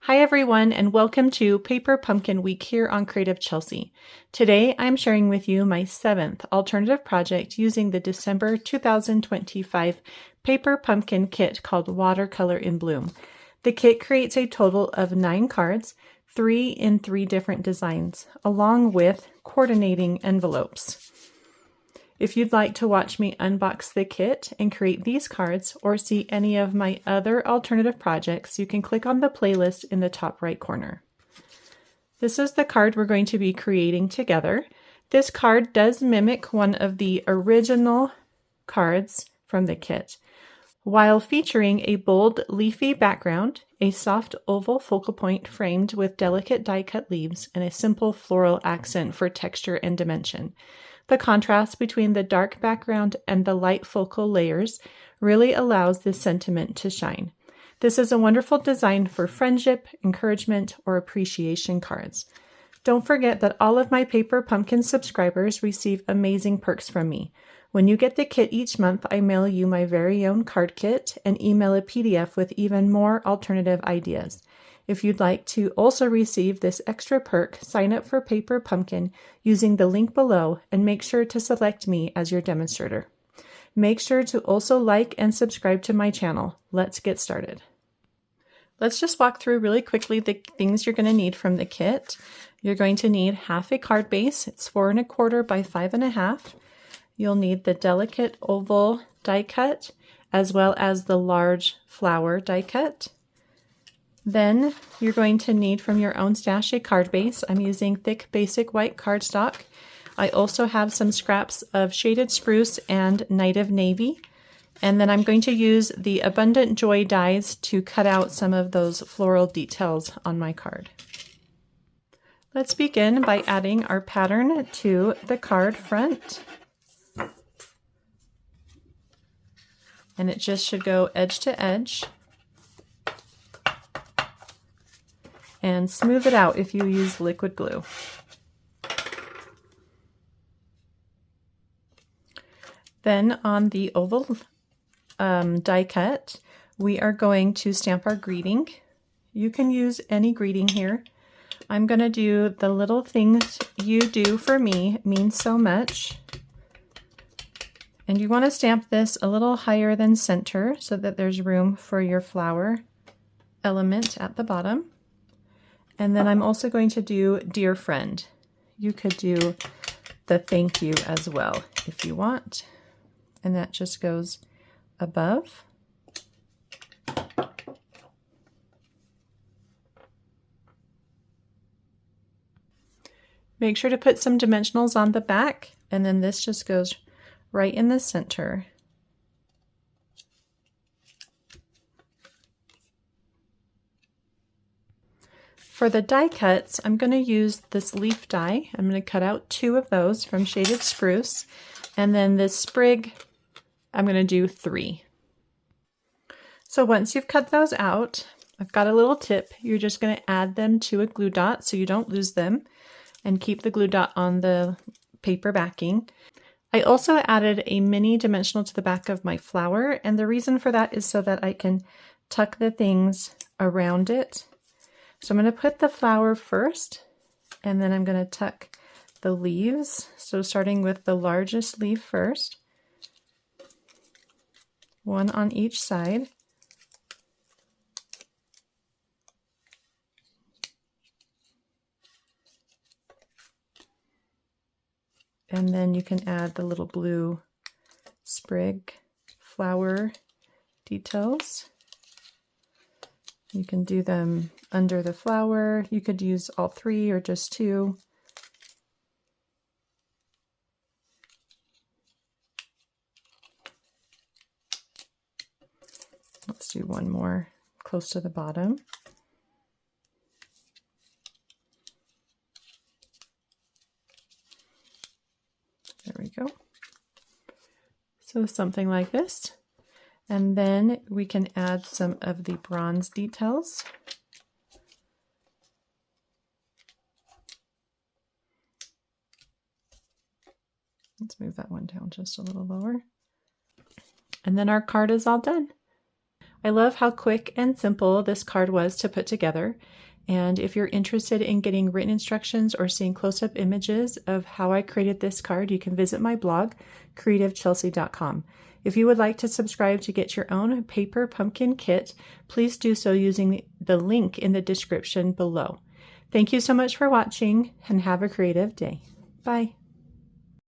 Hi everyone, and welcome to Paper Pumpkin Week here on Creative Chelsey. Today I'm sharing with you my 7th alternative project using the December 2025 Paper Pumpkin kit called Watercolor in Bloom. The kit creates a total of 9 cards, 3 in 3 different designs, along with coordinating envelopes. If you'd like to watch me unbox the kit and create these cards or see any of my other alternative projects, you can click on the playlist in the top right corner. This is the card we're going to be creating together. This card does mimic one of the original cards from the kit, while featuring a bold leafy background, a soft oval focal point framed with delicate die-cut leaves, and a simple floral accent for texture and dimension. The contrast between the dark background and the light focal layers really allows this sentiment to shine. This is a wonderful design for friendship, encouragement, or appreciation cards. Don't forget that all of my Paper Pumpkin subscribers receive amazing perks from me. When you get the kit each month, I mail you my very own card kit and email a PDF with even more alternative ideas. If you'd like to also receive this extra perk, sign up for Paper Pumpkin using the link below and make sure to select me as your demonstrator. Make sure to also like and subscribe to my channel. Let's get started. Let's just walk through really quickly the things you're going to need from the kit. You're going to need half a card base. It's 4 1/4 by 5 1/2. You'll need the delicate oval die cut as well as the large flower die cut. Then you're going to need from your own stash a card base. I'm using thick basic white cardstock. I also have some scraps of shaded spruce and native navy. And then I'm going to use the Abundant Joy dies to cut out some of those floral details on my card. Let's begin by adding our pattern to the card front. And it just should go edge to edge. And smooth it out if you use liquid glue. Then on the oval die cut, we are going to stamp our greeting. You can use any greeting here. I'm going to do the little things you do for me mean so much. And you want to stamp this a little higher than center so that there's room for your flower element at the bottom. And then I'm also going to do Dear Friend. You could do the thank you as well if you want. And that just goes above. Make sure to put some dimensionals on the back, and then this just goes right in the center. For the die cuts, I'm going to use this leaf die. I'm going to cut out 2 of those from Shaded Spruce. And then this sprig, I'm going to do 3. So once you've cut those out, I've got a little tip. You're just going to add them to a glue dot so you don't lose them and keep the glue dot on the paper backing. I also added a mini dimensional to the back of my flower, and the reason for that is so that I can tuck the things around it. So I'm going to put the flower first, and then I'm going to tuck the leaves. So starting with the largest leaf first, 1 on each side. And then you can add the little blue sprig flower details. You can do them under the flower. You could use all 3 or just 2. Let's do 1 more close to the bottom. There we go. So something like this. And then we can add some of the bronze details. Let's move that one down just a little lower. And then our card is all done. I love how quick and simple this card was to put together. And if you're interested in getting written instructions or seeing close-up images of how I created this card, you can visit my blog, creativechelsey.com. If you would like to subscribe to get your own paper pumpkin kit, please do so using the link in the description below. Thank you so much for watching and have a creative day. Bye.